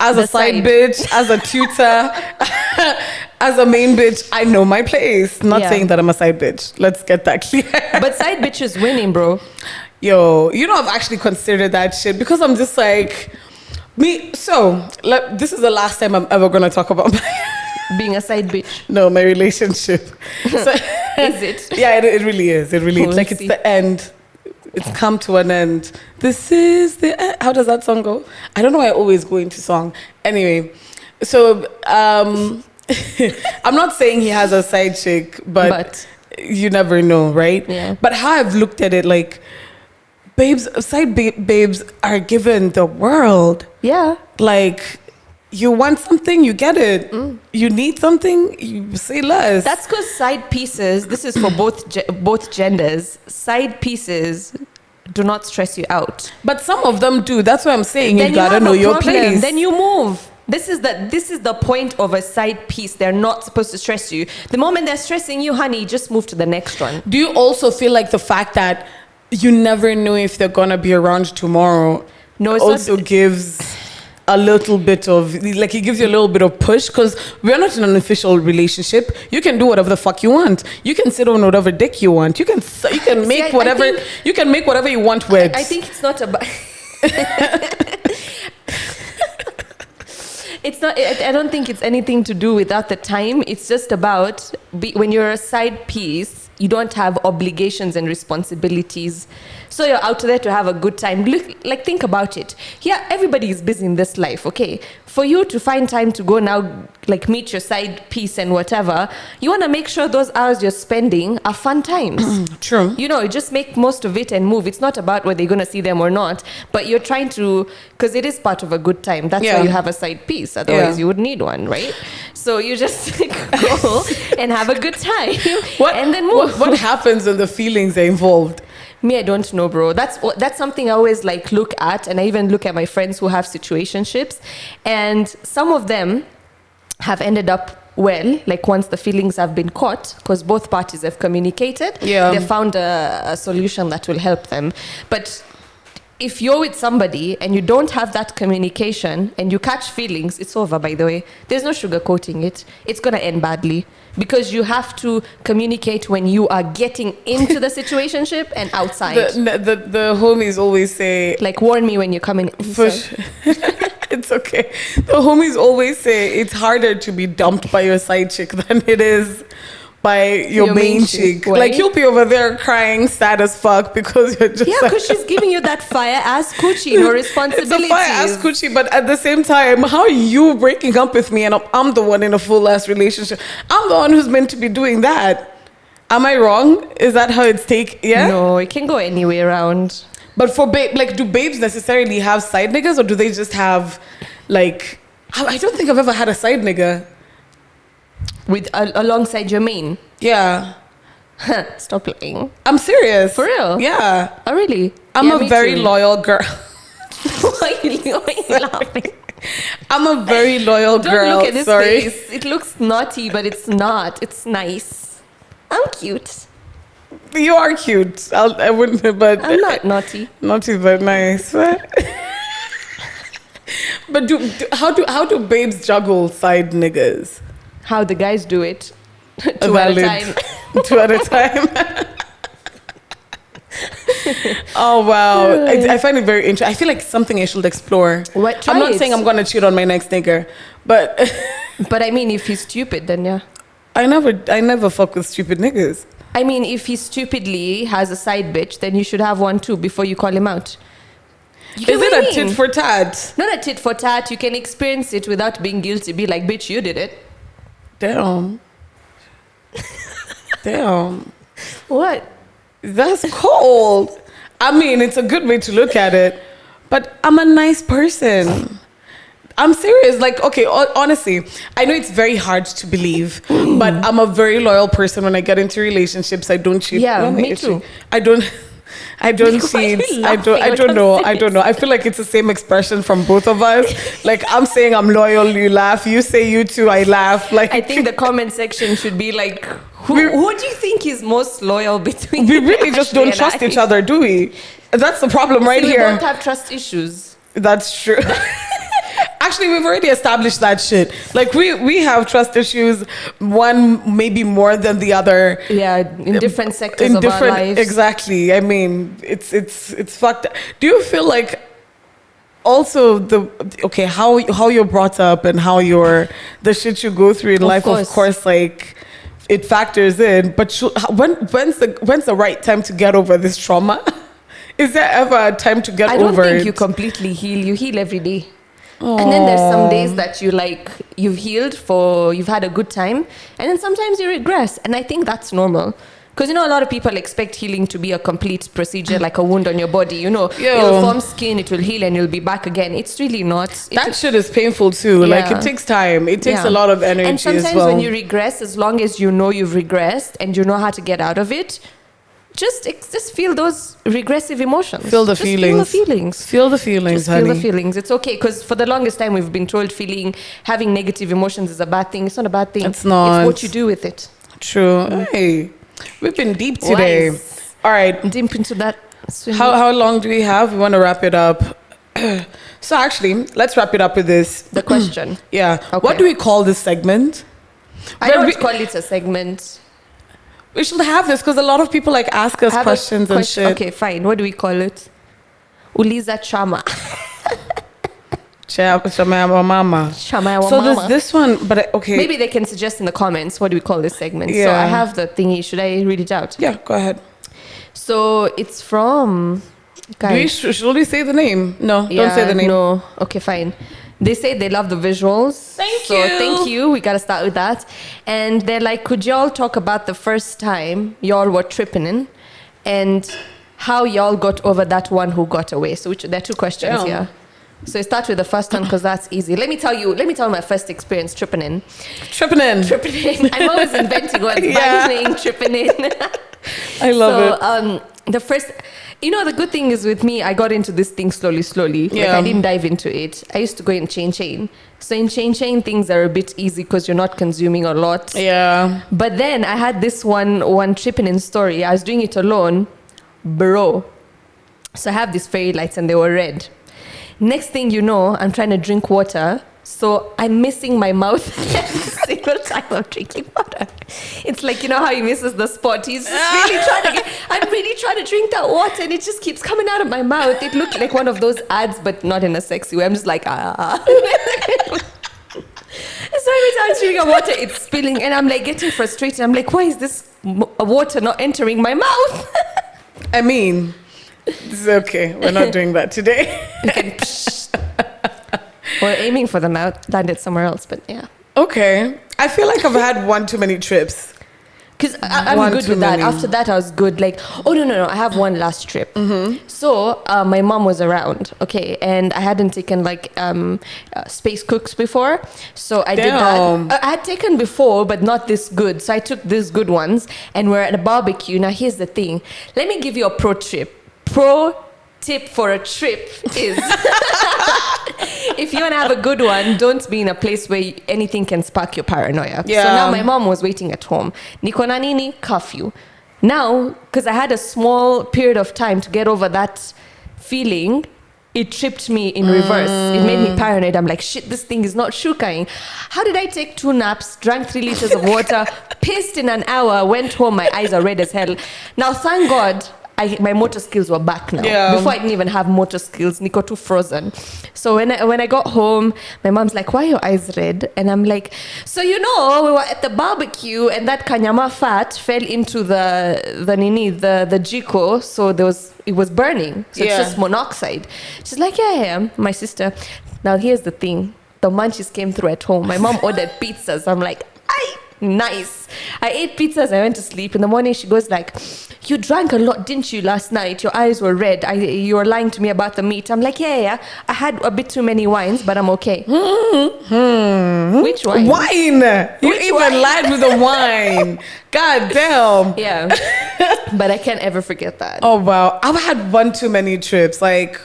Speaker 1: As a side bitch, as a tutor, as a main bitch, I know my place. Not saying that I'm a side bitch. Let's get that clear.
Speaker 2: But side bitch is winning, bro.
Speaker 1: Yo, I've actually considered that shit because I'm just like, me. So, this is the last time I'm ever going to talk about
Speaker 2: being a side bitch.
Speaker 1: No, my relationship. So,
Speaker 2: is it?
Speaker 1: Yeah, it really is. It really is. Like, it's the end. It's come to an end. This is the end. How does that song go? I don't know why I always go into song. Anyway, so I'm not saying he has a side chick, but you never know, right?
Speaker 2: Yeah.
Speaker 1: But how I've looked at it, like, babes are given the world.
Speaker 2: Yeah.
Speaker 1: Like, you want something, you get it. You need something, you say less.
Speaker 2: That's because side pieces, this is for both genders, side pieces do not stress you out.
Speaker 1: But some of them do. That's what I'm saying. You gotta know your place.
Speaker 2: Then you move. This is the point of a side piece. They're not supposed to stress you. The moment they're stressing you, honey, just move to the next one.
Speaker 1: Do you also feel like the fact that you never know if they're gonna be around tomorrow also gives a little bit of, like, it gives you a little bit of push? Because we're not in an official relationship. You can do whatever the fuck you want. You can sit on whatever dick you want. You can make whatever you want with.
Speaker 2: I think it's not about. It's not. I don't think it's anything to do without the time. It's just about when you're a side piece, you don't have obligations and responsibilities. So you're out there to have a good time. Look, think about it. Yeah, everybody is busy in this life, okay? For you to find time to go now, like, meet your side piece and whatever, you want to make sure those hours you're spending are fun times.
Speaker 1: True.
Speaker 2: Just make most of it and move. It's not about whether you're going to see them or not, but you're trying to, because it is part of a good time. That's why you have a side piece. Otherwise, you would need one, right? So you just go and have a good time and then move.
Speaker 1: What happens when the feelings are involved?
Speaker 2: Me, I don't know, bro. That's something I always look at, and I even look at my friends who have situationships, and some of them have ended up well, like once the feelings have been caught, because both parties have communicated.
Speaker 1: Yeah,
Speaker 2: they found a solution that will help them. But if you're with somebody and you don't have that communication and you catch feelings, it's over, by the way. There's no sugarcoating it. It's going to end badly because you have to communicate when you are getting into the situationship and outside.
Speaker 1: The homies always say...
Speaker 2: Like, warn me when you're coming inside.
Speaker 1: It's okay. The homies always say it's harder to be dumped by your side chick than it is by your main chick. Like, you'll be over there crying sad as fuck because you're just...
Speaker 2: Yeah, because she's giving you that fire-ass coochie, no responsibilities.
Speaker 1: It's a fire-ass coochie, but at the same time, how are you breaking up with me and I'm the one in a full-ass relationship? I'm the one who's meant to be doing that. Am I wrong? Is that how it's taken? Yeah?
Speaker 2: No, it can go any way around.
Speaker 1: But for like, do babes necessarily have side niggas, or do they just have, like... I don't think I've ever had a side nigga.
Speaker 2: With alongside your main?
Speaker 1: Yeah.
Speaker 2: Stop playing.
Speaker 1: I'm serious.
Speaker 2: For real?
Speaker 1: Yeah.
Speaker 2: Oh, really?
Speaker 1: I'm a very loyal girl.
Speaker 2: Why are you laughing?
Speaker 1: I'm a very loyal girl.
Speaker 2: Don't look at this
Speaker 1: Sorry.
Speaker 2: face. It looks naughty, but it's not. It's nice. I'm cute.
Speaker 1: You are cute. I wouldn't, but...
Speaker 2: I'm not naughty.
Speaker 1: Naughty, but nice. But how do babes juggle side niggas?
Speaker 2: How the guys do it. Two at a time.
Speaker 1: 2 at a time. Oh, wow. I find it very interesting. I feel like something I should explore.
Speaker 2: What?
Speaker 1: I'm not saying I'm going to cheat on my next nigger, but...
Speaker 2: But I mean, if he's stupid, then yeah.
Speaker 1: I never fuck with stupid niggas.
Speaker 2: I mean, if he stupidly has a side bitch, then you should have one too before you call him out.
Speaker 1: Is it a tit for tat?
Speaker 2: Not a tit for tat. You can experience it without being guilty. Be like, bitch, you did it.
Speaker 1: Damn. Damn.
Speaker 2: What?
Speaker 1: That's cold. I mean, it's a good way to look at it. But I'm a nice person. I'm serious. Like, okay, honestly, I know it's very hard to believe, but I'm a very loyal person when I get into relationships. I don't cheat.
Speaker 2: Yeah, me too.
Speaker 1: I don't cheat. I don't know. I feel like it's the same expression from both of us. Like, I'm saying I'm loyal, you laugh. You say you too, I laugh. Like,
Speaker 2: I think the comment section should be like, who do you think is most loyal between
Speaker 1: we really just don't trust each other, do we? That's the problem right here.
Speaker 2: We don't have trust issues.
Speaker 1: That's true. Actually, we've already established that shit. Like, we have trust issues, one maybe more than the other.
Speaker 2: Yeah, in different sectors of our lives.
Speaker 1: Exactly. I mean, it's fucked. Do you feel like also how you're brought up and how the shit you go through in life, of course, like, it factors in. But when's the right time to get over this trauma? Is there ever a time to get over it?
Speaker 2: I don't think you completely heal. You heal every day. Aww. And then there's some days that you've healed you've had a good time, and then sometimes you regress, and I think that's normal. Because, a lot of people expect healing to be a complete procedure, like a wound on your body. It'll form skin, it will heal, and you'll be back again. It's really not.
Speaker 1: That shit is painful too. Yeah. Like, it takes time. It takes a lot of energy as well.
Speaker 2: And sometimes when you regress, as long as you know you've regressed and you know how to get out of it, just feel those regressive emotions.
Speaker 1: Feel the feelings. Feel the feelings, honey.
Speaker 2: Feel the feelings. It's okay, because for the longest time we've been told having negative emotions is a bad thing. It's not a bad thing.
Speaker 1: It's not.
Speaker 2: It's what you do with it.
Speaker 1: True. Hey, we've been deep today.
Speaker 2: Wise.
Speaker 1: All right.
Speaker 2: Deep into that.
Speaker 1: How long do we have? We want to wrap it up. So actually, let's wrap it up with this.
Speaker 2: The question.
Speaker 1: Yeah.
Speaker 2: Okay.
Speaker 1: What do we call this segment?
Speaker 2: I don't call it a segment.
Speaker 1: We should have this because a lot of people ask us questions and shit.
Speaker 2: Okay, fine. What do we call it? Uliza Chama.
Speaker 1: Chama mama. So there's this one, but okay.
Speaker 2: Maybe they can suggest in the comments what do we call this segment.
Speaker 1: Yeah.
Speaker 2: So I have the thingy. Should I read it out?
Speaker 1: Yeah, go ahead.
Speaker 2: So it's from...
Speaker 1: Should we say the name? No, don't say the name.
Speaker 2: No. Okay, fine. They say they love the visuals. Thank you. We got to start with that. And they're like, could y'all talk about the first time y'all were tripping in and how y'all got over that one who got away? So there are two questions here. So I start with the first one because that's easy. Let me tell you my first experience tripping in.
Speaker 1: Tripping in.
Speaker 2: I'm always inventing words. Yeah. Tripping in.
Speaker 1: I love it.
Speaker 2: The first... the good thing is with me, I got into this thing slowly. Yeah. Like, I didn't dive into it. I used to go in chain. So in chain, things are a bit easy because you're not consuming a lot.
Speaker 1: Yeah.
Speaker 2: But then I had this one tripping in story. I was doing it alone. Bro. So I have these fairy lights and they were red. Next thing you know, I'm trying to drink water. So I'm missing my mouth every single time I'm drinking water. It's like, you know how he misses the spot. He's just really I'm really trying to drink that water and it just keeps coming out of my mouth. It looked like one of those ads, but not in a sexy way. I'm just like, ah. So every time I'm drinking water, it's spilling and I'm like getting frustrated. I'm like, why is this water not entering my mouth?
Speaker 1: I mean, this is okay. We're not doing that today.
Speaker 2: We're aiming for the mouth, landed somewhere else, but yeah.
Speaker 1: Okay. I feel like I've had one too many trips.
Speaker 2: Because I'm good with that. After that, I was good. Like, oh, no. I have one last trip. Mm-hmm. So my mom was around, okay, and I hadn't taken like space cooks before. So I did that. I had taken before, but not this good. So I took these good ones and we're at a barbecue. Now, here's the thing. Let me give you a pro tip for a trip is if you want to have a good one, don't be in a place where anything can spark your paranoia.
Speaker 1: Yeah.
Speaker 2: So now my mom was waiting at home. Niko na nini curfew. Now, because I had a small period of time to get over that feeling, it tripped me in reverse. It made me paranoid. I'm like, shit, this thing is not shukaing. How did I take 2 naps, drank 3 liters of water, pissed in an hour, went home, my eyes are red as hell. Now, thank God, my motor skills were back now.
Speaker 1: Yeah.
Speaker 2: Before I didn't even have motor skills. Niko too frozen. So when I got home, my mom's like, why are your eyes red? And I'm like, so we were at the barbecue and that kanyama fat fell into the jiko. So it was burning. So it's just monoxide. She's like, yeah. My sister. Now here's the thing. The munchies came through at home. My mom ordered pizzas. I'm like, nice. I ate pizzas. I went to sleep. In the morning, she goes like, you drank a lot, didn't you, last night? Your eyes were red. You were lying to me about the meat. I'm like, yeah. I had a bit too many wines, but I'm okay. Which wine?
Speaker 1: Wine. You lied with the wine. God damn.
Speaker 2: Yeah. But I can't ever forget that.
Speaker 1: Oh, wow. I've had one too many trips. Like,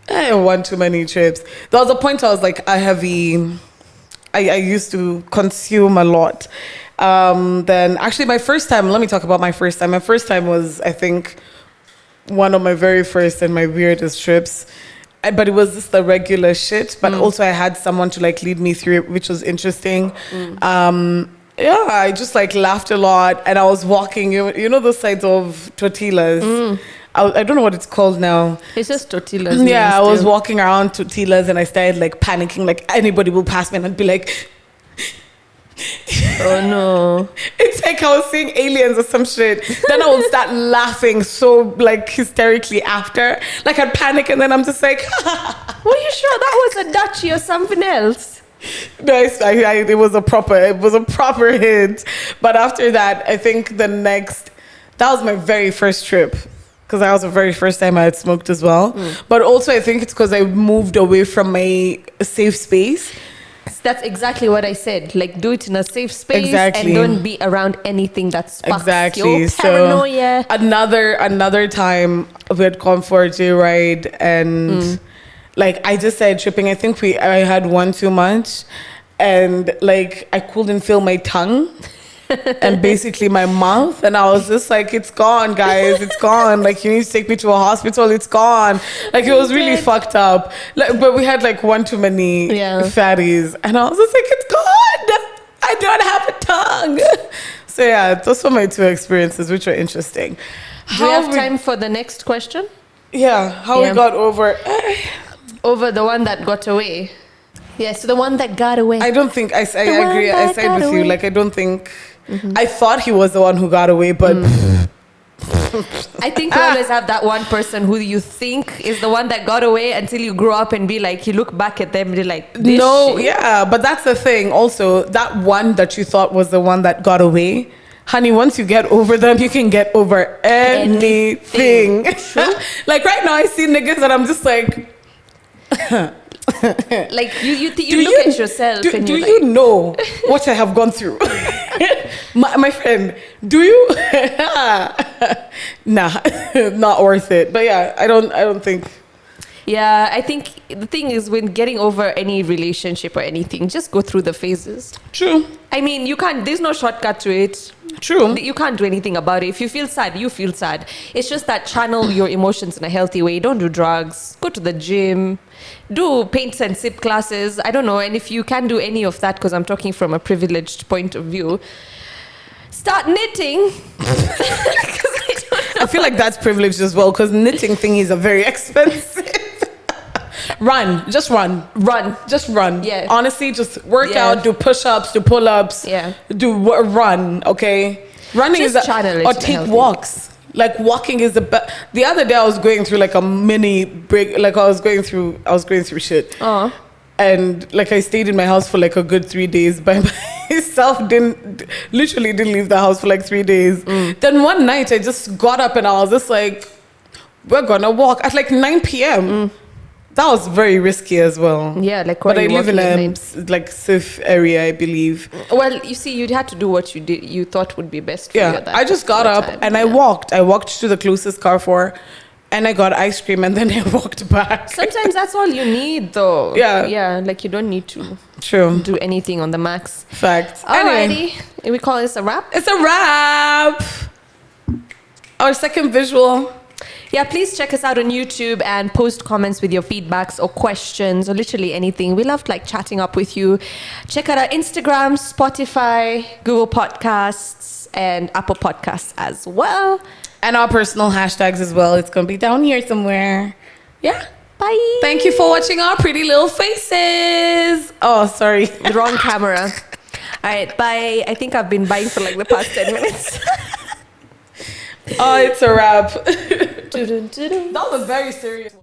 Speaker 1: one too many trips. There was a point I was like a heavy... I used to consume a lot. Then actually my first time, let me talk about my first time. My first time was, I think, one of my very first and my weirdest trips. But it was just the regular shit. But also I had someone to like lead me through it, which was interesting. I just like laughed a lot. And I was walking, you know those sides of tortillas? I don't know what it's called now.
Speaker 2: It's just tortillas.
Speaker 1: Yeah, I was walking around tortillas and I started like panicking, like anybody will pass me and I'd be like,
Speaker 2: oh no.
Speaker 1: It's like I was seeing aliens or some shit. Then I would start laughing so like hysterically after. Like I'd panic and then I'm just like,
Speaker 2: were you sure that was a Dutchie or something else?
Speaker 1: No, it was a proper hint. But after that, I think that was my very first trip. Because that was the very first time I had smoked as well. But also I think it's because I moved away from my safe space.
Speaker 2: That's exactly what I said. Like, do it in a safe space and don't be around anything that sparks your paranoia.
Speaker 1: So another time we had gone for a joyride and like I just started tripping. I think I had one too much and like I couldn't feel my tongue. And basically my mouth, and I was just like, it's gone, guys, it's gone, like you need to take me to a hospital, it's gone. Like it was really fucked up, like, but we had like one too many fatties and I was just like, it's gone, I don't have a tongue. So yeah, those were my 2 experiences, which were interesting.
Speaker 2: Do we have time for the next question?
Speaker 1: Yeah, how we got over
Speaker 2: the one that got away. Yeah, so the one that got away.
Speaker 1: I don't think I agree. I side with you. Like I don't think I thought he was the one who got away, but
Speaker 2: I think you always have that one person who you think is the one that got away until you grow up and be like, you look back at them and you're like,
Speaker 1: no, yeah, but that's the thing. Also, that one that you thought was the one that got away, honey, once you get over them, you can get over anything. Like right now, I see niggas and I'm just like.
Speaker 2: Like you look at yourself and
Speaker 1: do you know what I have gone through? my friend, do you? Nah, not worth it. But yeah, I don't think.
Speaker 2: Yeah, I think the thing is when getting over any relationship or anything, just go through the phases.
Speaker 1: True.
Speaker 2: I mean, there's no shortcut to it.
Speaker 1: True.
Speaker 2: You can't do anything about it. If you feel sad, you feel sad. It's just that channel your emotions in a healthy way. Don't do drugs. Go to the gym. Do paint and sip classes. I don't know. And if you can do any of that, because I'm talking from a privileged point of view, start knitting.
Speaker 1: I feel like that's privileged as well, because knitting thingies are very expensive. Just run.
Speaker 2: Yeah.
Speaker 1: Honestly, just work out, do push-ups, do pull-ups.
Speaker 2: Yeah.
Speaker 1: Run, okay? Running
Speaker 2: Just
Speaker 1: is
Speaker 2: channel it
Speaker 1: or
Speaker 2: to the
Speaker 1: take
Speaker 2: healthy.
Speaker 1: walks. Like walking is the best. The other day I was going through like a mini break. Like I was going through shit.
Speaker 2: Oh.
Speaker 1: And like I stayed in my house for like a good 3 days by myself. Literally didn't leave the house for like 3 days. Then one night I just got up and I was just like, we're gonna walk at like 9 p.m. That was very risky as well.
Speaker 2: Yeah, like
Speaker 1: but I live in
Speaker 2: a
Speaker 1: a like safe area, I believe.
Speaker 2: Well, you see, you had to do what you thought would be best for you at that
Speaker 1: I just got up
Speaker 2: time.
Speaker 1: and I walked. I walked to the closest Carrefour and I got ice cream and then I walked back.
Speaker 2: Sometimes that's all you need, though.
Speaker 1: Yeah.
Speaker 2: Yeah, like you don't need to do anything on the max.
Speaker 1: Fact.
Speaker 2: Alrighty. We call this a wrap?
Speaker 1: It's a wrap. Our second visual.
Speaker 2: Yeah, please check us out on YouTube and post comments with your feedbacks or questions or literally anything. We loved like chatting up with you. Check out our Instagram, Spotify, Google Podcasts, and Apple Podcasts as well.
Speaker 1: And our personal hashtags as well. It's going to be down here somewhere. Yeah.
Speaker 2: Bye.
Speaker 1: Thank you for watching our pretty little faces. Oh, sorry.
Speaker 2: The wrong camera. All right, bye. I think I've been buying for like the past 10 minutes.
Speaker 1: Oh, it's a wrap. That was very serious.